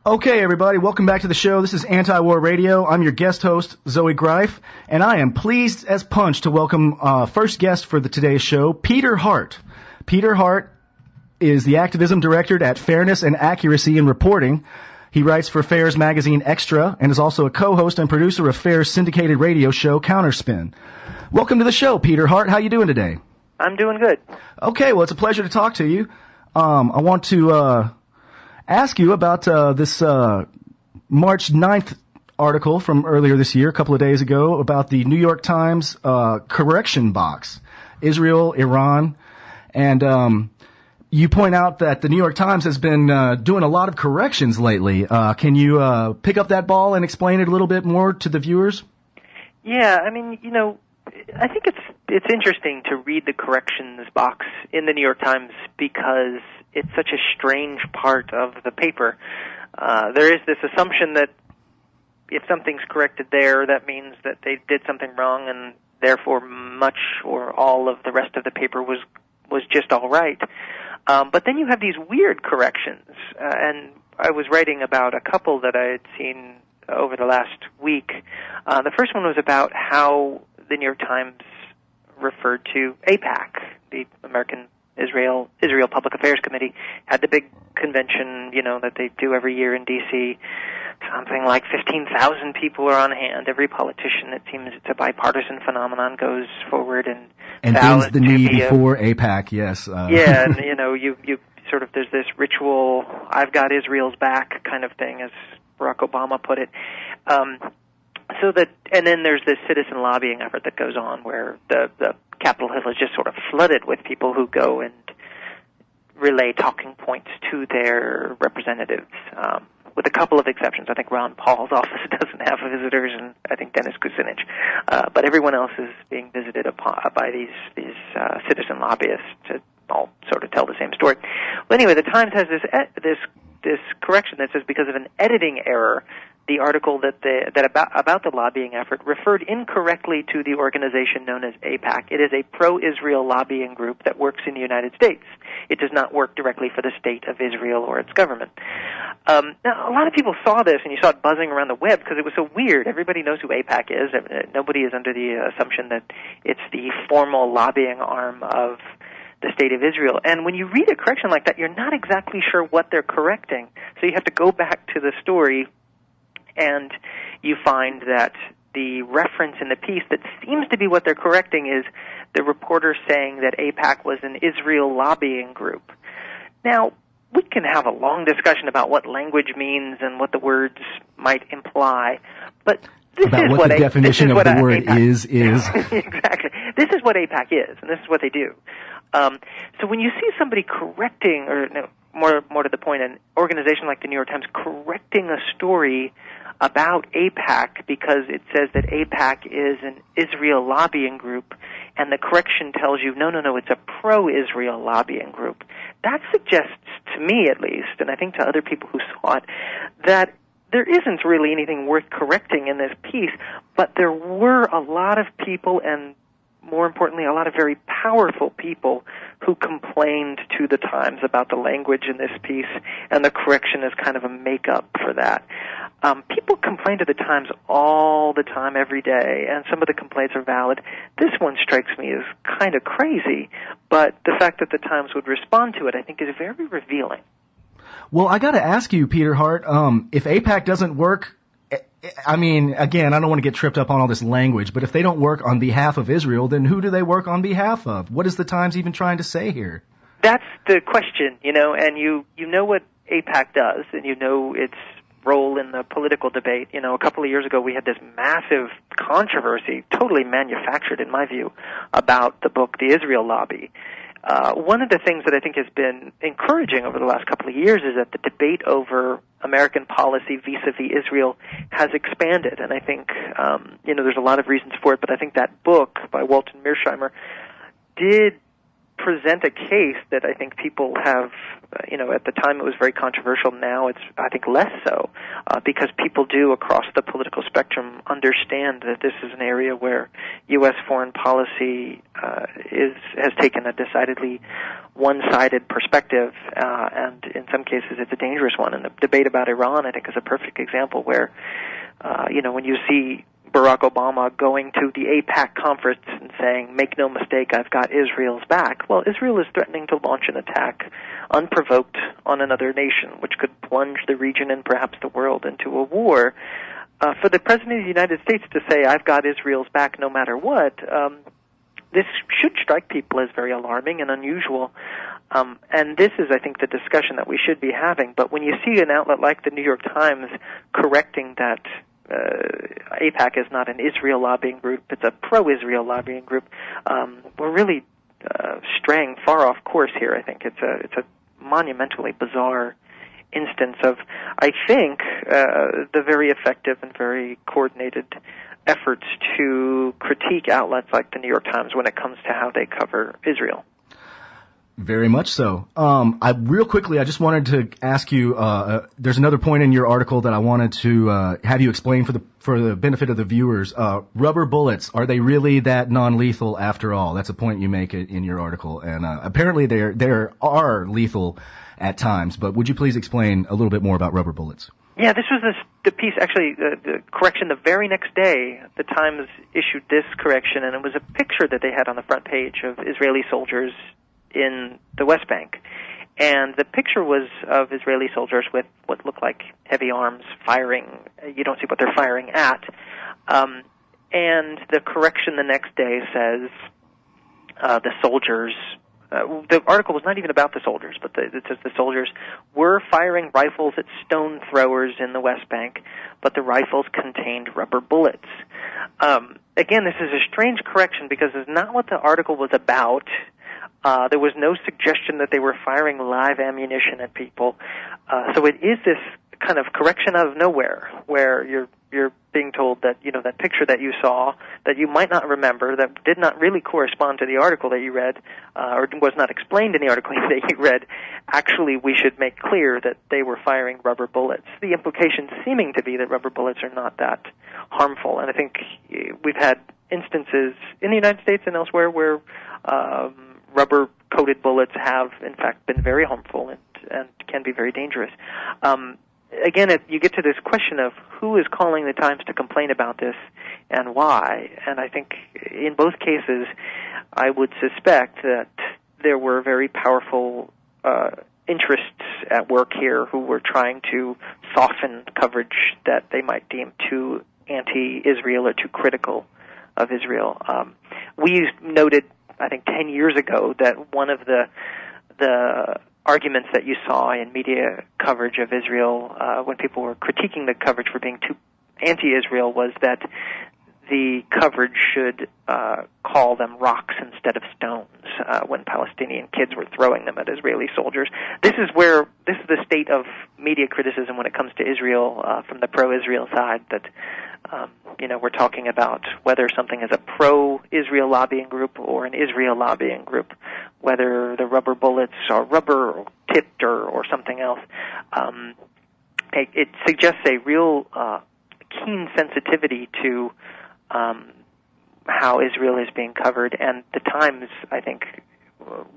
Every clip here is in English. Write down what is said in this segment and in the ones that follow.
Okay, everybody, welcome back to the show. This is Anti-War Radio. I'm your guest host, Zoe Greif, and I am pleased as punch to welcome first guest for today's show, Peter Hart. Peter Hart is the activism director at Fairness and Accuracy in Reporting. He writes for Fair's magazine Extra and is also a co-host and producer of Fair's syndicated radio show Counterspin. Welcome to the show, Peter Hart. How you doing today? I'm doing good. Okay, well, it's a pleasure to talk to you. I want to ask you about this March 9th article from earlier this year, a couple of days ago, about the New York Times correction box, Israel, Iran, and you point out that the New York Times has been doing a lot of corrections lately. Can you pick up that ball and explain it a little bit more to the viewers? Yeah, I mean, I think it's interesting to read the corrections box in the New York Times because it's such a strange part of the paper. There is this assumption that if something's corrected there, that means that they did something wrong, and therefore much or all of the rest of the paper was just all right. But then you have these weird corrections, and I was writing about a couple that I had seen over the last week. The first one was about how the New York Times referred to AIPAC, the American Israel Public Affairs Committee, had the big convention, that they do every year in D.C. Something like 15,000 people are on hand. Every politician, it seems it's a bipartisan phenomenon, goes forward and bends the knee before AIPAC, yes. Yeah, and, you sort of, there's this ritual, I've got Israel's back kind of thing, as Barack Obama put it. And then there's this citizen lobbying effort that goes on where the Capitol Hill is just sort of flooded with people who go and relay talking points to their representatives, with a couple of exceptions. I think Ron Paul's office doesn't have visitors, and I think Dennis Kucinich. But everyone else is being visited by these citizen lobbyists to all sort of tell the same story. Well, anyway, the Times has this correction that says because of an editing error, the article about the lobbying effort referred incorrectly to the organization known as AIPAC. It is a pro-Israel lobbying group that works in the United States. It does not work directly for the state of Israel or its government. Now, a lot of people saw this, and you saw it buzzing around the web because it was so weird. Everybody knows who AIPAC is. Nobody is under the assumption that it's the formal lobbying arm of the state of Israel. And when you read a correction like that, you're not exactly sure what they're correcting. So you have to go back to the story, and you find that the reference in the piece that seems to be what they're correcting is the reporter saying that AIPAC was an Israel lobbying group. Now, we can have a long discussion about what language means and what the words might imply, but this about is what the definition of the word AIPAC is. Exactly. This is what AIPAC is, and this is what they do. So when you see somebody correcting, or more to the point, an organization like the New York Times correcting a story about AIPAC because it says that AIPAC is an Israel lobbying group, and the correction tells you, no, it's a pro-Israel lobbying group. That suggests, to me at least, and I think to other people who saw it, that there isn't really anything worth correcting in this piece, but there were a lot of people, and more importantly, a lot of very powerful people who complained to the Times about the language in this piece, and the correction is kind of a make-up for that. People complain to the Times all the time, every day, and some of the complaints are valid. This one strikes me as kind of crazy, but the fact that the Times would respond to it, I think, is very revealing. Well, I got to ask you, Peter Hart, if AIPAC doesn't work, I mean, again, I don't want to get tripped up on all this language, but if they don't work on behalf of Israel, then who do they work on behalf of? What is the Times even trying to say here? That's the question, and you know what AIPAC does, and you know its role in the political debate. A couple of years ago we had this massive controversy, totally manufactured in my view, about the book The Israel Lobby. One of the things that I think has been encouraging over the last couple of years is that the debate over American policy vis-a-vis Israel has expanded, and I think there's a lot of reasons for it, but I think that book by Walton Mearsheimer did present a case that I think people have, at the time it was very controversial. Now it's, I think, less so, because people do across the political spectrum understand that this is an area where U.S. foreign policy has taken a decidedly one-sided perspective, and in some cases it's a dangerous one. And the debate about Iran, I think, is a perfect example where, when you see Barack Obama going to the AIPAC conference and saying, make no mistake, I've got Israel's back. Well, Israel is threatening to launch an attack unprovoked on another nation, which could plunge the region and perhaps the world into a war. For the President of the United States to say, I've got Israel's back no matter what, this should strike people as very alarming and unusual. And this is, I think, the discussion that we should be having. But when you see an outlet like the New York Times correcting that AIPAC is not an Israel lobbying group, it's a pro-Israel lobbying group, we're really straying far off course here. I think it's a monumentally bizarre instance of, I think, the very effective and very coordinated efforts to critique outlets like the New York Times when it comes to how they cover Israel. Very much so. Real quickly, I just wanted to ask you, there's another point in your article that I wanted to have you explain for the benefit of the viewers. Rubber bullets, are they really that non-lethal after all? That's a point you make in your article. And apparently they are lethal at times, but would you please explain a little bit more about rubber bullets? Yeah, this was the piece, actually, the correction the very next day. The Times issued this correction, and it was a picture that they had on the front page of Israeli soldiers in the West Bank. And the picture was of Israeli soldiers with what looked like heavy arms firing. You don't see what they're firing at. And the correction the next day says the soldiers, the article was not even about the soldiers, but it says the soldiers were firing rifles at stone throwers in the West Bank, but the rifles contained rubber bullets. Again, this is a strange correction because it's not what the article was about. There was no suggestion that they were firing live ammunition at people. So it is this kind of correction out of nowhere where you're being told that, that picture that you saw that you might not remember, that did not really correspond to the article that you read, or was not explained in the article that you read, actually we should make clear that they were firing rubber bullets. The implication seeming to be that rubber bullets are not that harmful. And I think we've had instances in the United States and elsewhere where rubber-coated bullets have, in fact, been very harmful and can be very dangerous. Again, you get to this question of who is calling the Times to complain about this and why. And I think in both cases, I would suspect that there were very powerful interests at work here who were trying to soften coverage that they might deem too anti-Israel or too critical of Israel. We noted, I think 10 years ago, that one of the arguments that you saw in media coverage of Israel when people were critiquing the coverage for being too anti-Israel was that the coverage should call them rocks instead of stones when Palestinian kids were throwing them at Israeli soldiers. This is the state of media criticism when it comes to Israel from the pro-Israel side, that we're talking about whether something is a pro-Israel lobbying group or an Israel lobbying group, whether the rubber bullets are rubber-tipped or something else. It suggests a real keen sensitivity to how Israel is being covered, and the Times, I think,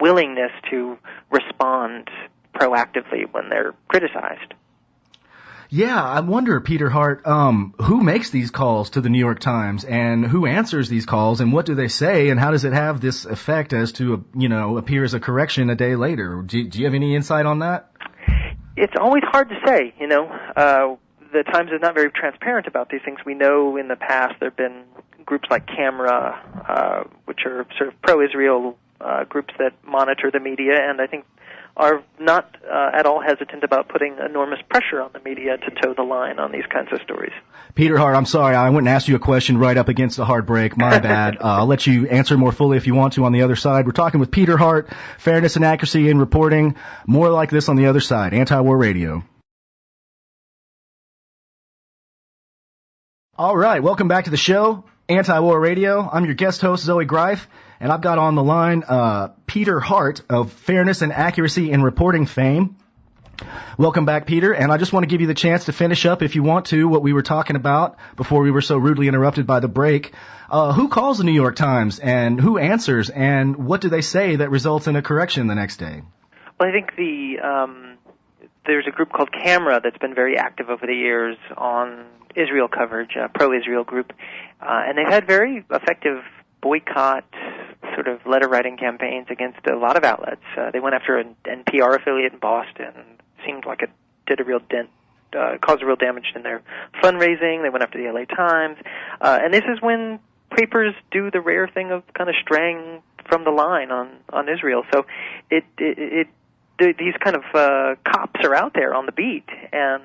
willingness to respond proactively when they're criticized. Yeah, I wonder, Peter Hart, who makes these calls to the New York Times, and who answers these calls, and what do they say, and how does it have this effect as to, appear as a correction a day later? Do you have any insight on that? It's always hard to say, The Times is not very transparent about these things. We know in the past there have been groups like Camera, which are sort of pro-Israel groups that monitor the media, and I think are not at all hesitant about putting enormous pressure on the media to toe the line on these kinds of stories. Peter Hart, I'm sorry, I went and asked you a question right up against a hard break. My bad. I'll let you answer more fully if you want to on the other side. We're talking with Peter Hart, fairness and accuracy in reporting. More like this on the other side. Anti-War Radio. All right, welcome back to the show. Anti-War Radio. I'm your guest host, Zoe Greif, and I've got on the line Peter Hart of Fairness and Accuracy in Reporting fame. Welcome back, Peter, and I just want to give you the chance to finish up, if you want to, what we were talking about before we were so rudely interrupted by the break. Who calls the New York Times, and who answers, and what do they say that results in a correction the next day? Well, I think there's a group called Camera that's been very active over the years on Israel coverage, a pro-Israel group, and they've had very effective boycott sort of letter-writing campaigns against a lot of outlets. They went after an NPR affiliate in Boston. Seemed like it did a real dent, caused a real damage in their fundraising. They went after the LA Times. And this is when papers do the rare thing of kind of straying from the line on Israel. So these kind of cops are out there on the beat, and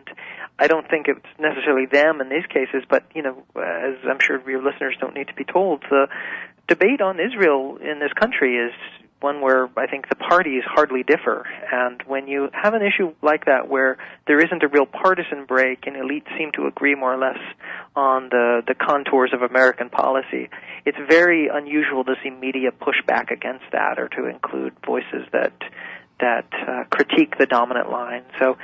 I don't think it's necessarily them in these cases, but, as I'm sure your listeners don't need to be told, the debate on Israel in this country is one where I think the parties hardly differ. And when you have an issue like that where there isn't a real partisan break and elites seem to agree more or less on the contours of American policy, it's very unusual to see media push back against that or to include voices that critique the dominant line. So,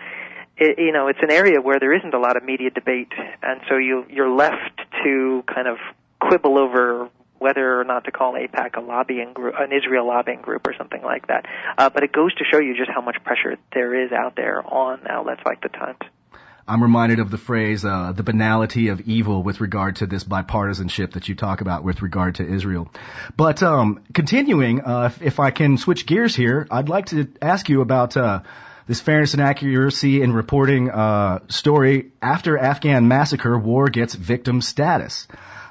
it's an area where there isn't a lot of media debate, and so you're left to kind of quibble over whether or not to call AIPAC a lobbying group, an Israel lobbying group or something like that. But it goes to show you just how much pressure there is out there on outlets like the Times. I'm reminded of the phrase, the banality of evil with regard to this bipartisanship that you talk about with regard to Israel. But continuing, if I can switch gears here, I'd like to ask you about this Fairness and Accuracy in Reporting story. After Afghan Massacre, war gets victim status.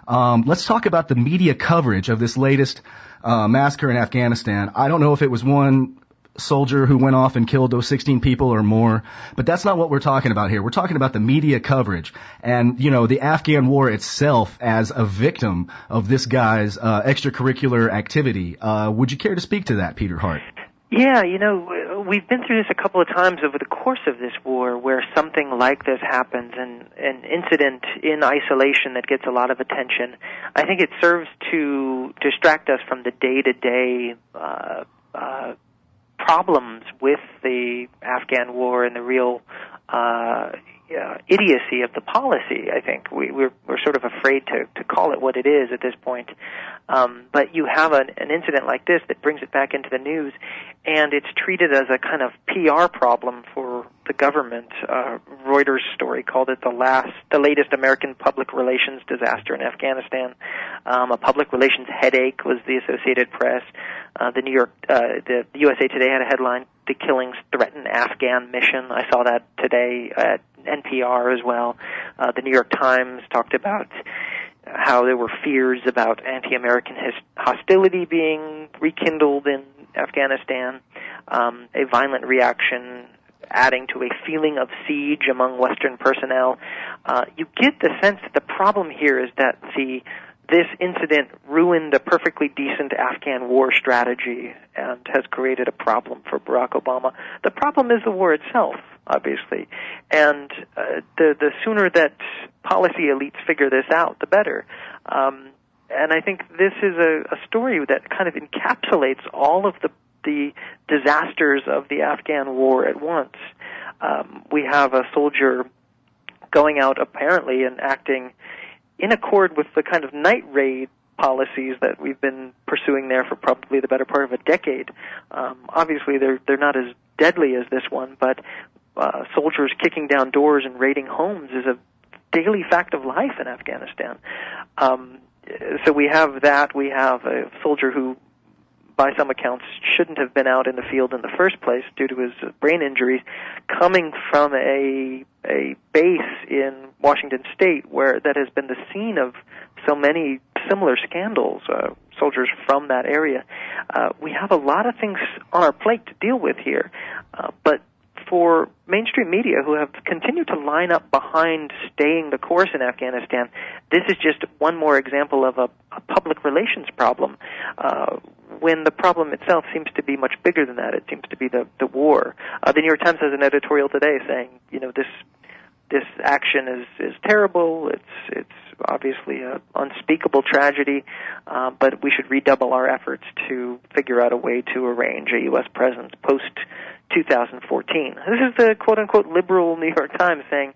Let's talk about the media coverage of this latest massacre in Afghanistan. I don't know if it was one soldier who went off and killed those 16 people or more, but that's not what we're talking about here. We're talking about the media coverage and, the Afghan war itself as a victim of this guy's extracurricular activity. Would you care to speak to that, Peter Hart? Yeah, we've been through this a couple of times over the course of this war where something like this happens, and an incident in isolation that gets a lot of attention. I think it serves to distract us from the day-to-day problems with the Afghan war and the real idiocy of the policy. I think we're sort of afraid to call it what it is at this point. But you have an incident like this that brings it back into the news, and it's treated as a kind of PR problem for the government. Reuters story called it the latest American public relations disaster in Afghanistan. A public relations headache was the Associated Press. The USA Today had a headline, "The killings threaten Afghan mission." I saw that today at NPR as well. The New York Times talked about how there were fears about anti-American hostility being rekindled in Afghanistan, a violent reaction adding to a feeling of siege among Western personnel. You get the sense that the problem here is that this incident ruined a perfectly decent Afghan war strategy and has created a problem for Barack Obama. The problem is the war itself, obviously. And the sooner that policy elites figure this out, the better. And I think this is a story that kind of encapsulates all of the disasters of the Afghan war at once. We have a soldier going out apparently and acting in accord with the kind of night raid policies that we've been pursuing there for probably the better part of a decade. Obviously, they're not as deadly as this one, but soldiers kicking down doors and raiding homes is a daily fact of life in Afghanistan. So we have that. We have a soldier who, by some accounts, shouldn't have been out in the field in the first place due to his brain injuries, coming from a base in Washington State that has been the scene of so many similar scandals, soldiers from that area. We have a lot of things on our plate to deal with here, but for mainstream media who have continued to line up behind staying the course in Afghanistan, this is just one more example of a public relations problem, when the problem itself seems to be much bigger than that. It seems to be the war. The New York Times has an editorial today saying, this action is terrible. It's obviously an unspeakable tragedy, but we should redouble our efforts to figure out a way to arrange a U.S. presence post-2014. This is the quote-unquote liberal New York Times saying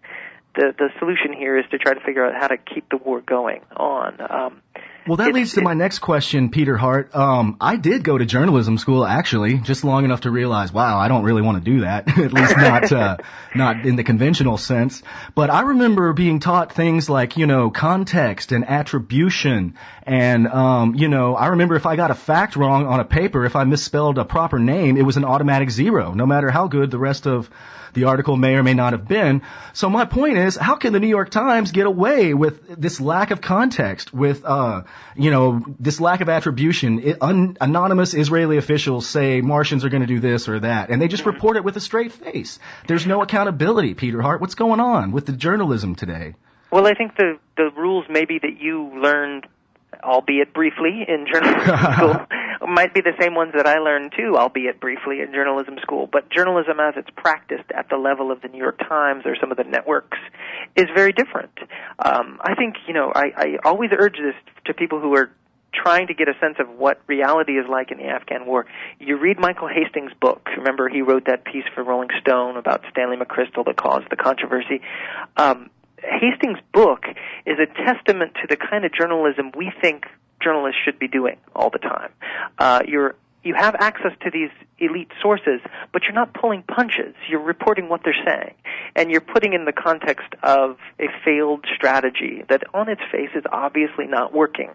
the solution here is to try to figure out how to keep the war going on. Well, that leads to my next question, Peter Hart. I did go to journalism school, actually, just long enough to realize, wow, I don't really want to do that, at least not in the conventional sense. But I remember being taught things like, context and attribution. And, I remember if I got a fact wrong on a paper, if I misspelled a proper name, it was an automatic 0, no matter how good the rest of the article may or may not have been. So my point is, how can the New York Times get away with this lack of context, with, this lack of attribution? Anonymous Israeli officials say Martians are going to do this or that, and they just report it with a straight face. There's no accountability, Peter Hart. What's going on with the journalism today? Well, I think the rules maybe that you learned, albeit briefly, in journalism school might be the same ones that I learned too, albeit briefly, in journalism school. But journalism as it's practiced at the level of the New York Times or some of the networks is very different. I think, I always urge this to people who are trying to get a sense of what reality is like in the Afghan war. You read Michael Hastings' book. Remember, he wrote that piece for Rolling Stone about Stanley McChrystal that caused the controversy. Hastings' book is a testament to the kind of journalism we think journalists should be doing all the time. You have access to these elite sources, but you're not pulling punches. You're reporting what they're saying, and you're putting in the context of a failed strategy that on its face is obviously not working.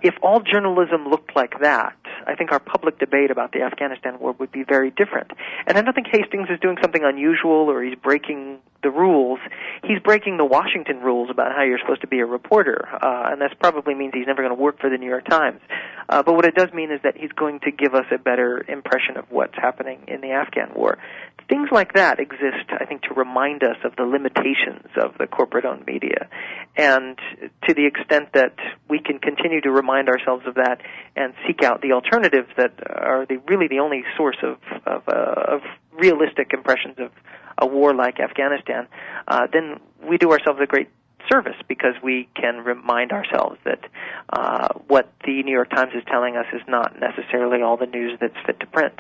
If all journalism looked like that, I think our public debate about the Afghanistan war would be very different. And I don't think Hastings is doing something unusual or he's breaking the rules. He's breaking the Washington rules about how you're supposed to be a reporter, and that probably means he's never going to work for the New York Times. But what it does mean is that he's going to give us a better impression of what's happening in the Afghan war. Things like that exist, I think, to remind us of the limitations of the corporate-owned media. And to the extent that we can continue to remind ourselves of that and seek out the alternatives that are really the only source of realistic impressions of a war like Afghanistan, then we do ourselves a great service, because we can remind ourselves that what the New York Times is telling us is not necessarily all the news that's fit to print.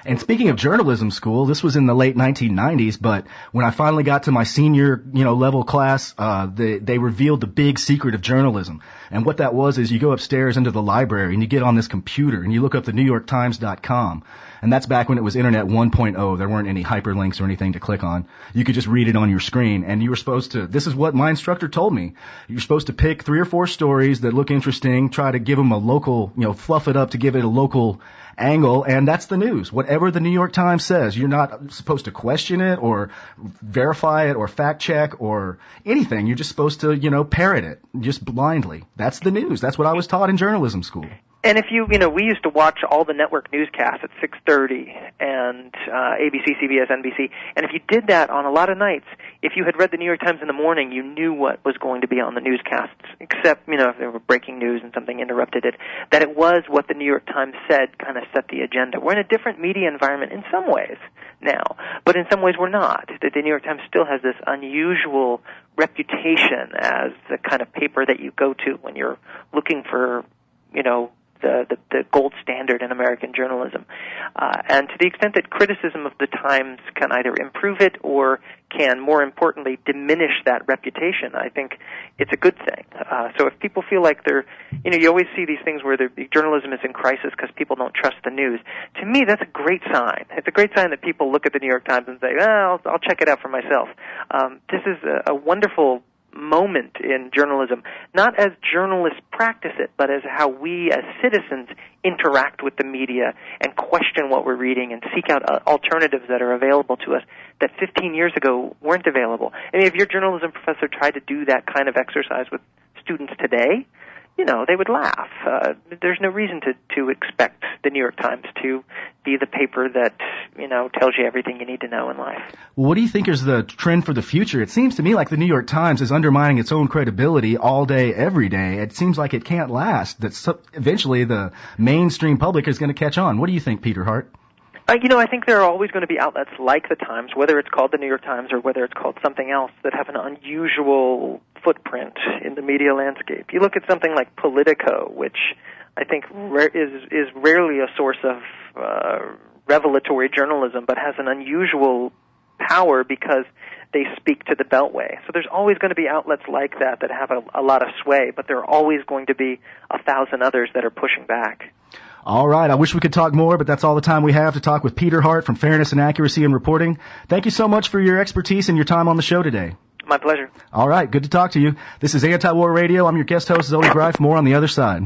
And speaking of journalism school, this was in the late 1990s, but when I finally got to my senior, level class, they revealed the big secret of journalism. And what that was is you go upstairs into the library and you get on this computer and you look up the NewYorkTimes.com. And that's back when it was Internet 1.0. There weren't any hyperlinks or anything to click on. You could just read it on your screen. And you were supposed to, this is what my instructor told me, you're supposed to pick 3 or 4 stories that look interesting, try to give them a local, fluff it up to give it a local angle, and that's the news. Whatever the New York Times says, you're not supposed to question it or verify it or fact check or anything. You're just supposed to, parrot it just blindly. That's the news. That's what I was taught in journalism school. And if we used to watch all the network newscasts at 6:30 and ABC, CBS, NBC. And if you did that on a lot of nights, if you had read the New York Times in the morning, you knew what was going to be on the newscasts, except, if there were breaking news and something interrupted it, that it was what the New York Times said kind of set the agenda. We're in a different media environment in some ways now, but in some ways we're not. The New York Times still has this unusual reputation as the kind of paper that you go to when you're looking for, the gold standard in American journalism. And to the extent that criticism of the Times can either improve it or can, more importantly, diminish that reputation, I think it's a good thing. So if people feel like they're, you always see these things where the journalism is in crisis because people don't trust the news. To me, that's a great sign. It's a great sign that people look at the New York Times and say, I'll check it out for myself. This is a wonderful moment in journalism, not as journalists practice it, but as how we as citizens interact with the media and question what we're reading and seek out alternatives that are available to us that 15 years ago weren't available. I mean, if your journalism professor tried to do that kind of exercise with students today, they would laugh. There's no reason to expect the New York Times to be the paper that, tells you everything you need to know in life. Well, what do you think is the trend for the future? It seems to me like the New York Times is undermining its own credibility all day, every day. It seems like it can't last, that eventually the mainstream public is going to catch on. What do you think, Peter Hart? I think there are always going to be outlets like the Times, whether it's called the New York Times or whether it's called something else, that have an unusual footprint in the media landscape. You look at something like Politico, which I think is rarely a source of revelatory journalism, but has an unusual power because they speak to the Beltway. So there's always going to be outlets like that have a lot of sway, but there are always going to be 1,000 others that are pushing back. All right. I wish we could talk more, but that's all the time we have to talk with Peter Hart from Fairness and Accuracy in Reporting. Thank you so much for your expertise and your time on the show today. My pleasure. All right. Good to talk to you. This is Anti-War Radio. I'm your guest host, Zoe Greif. More on the other side.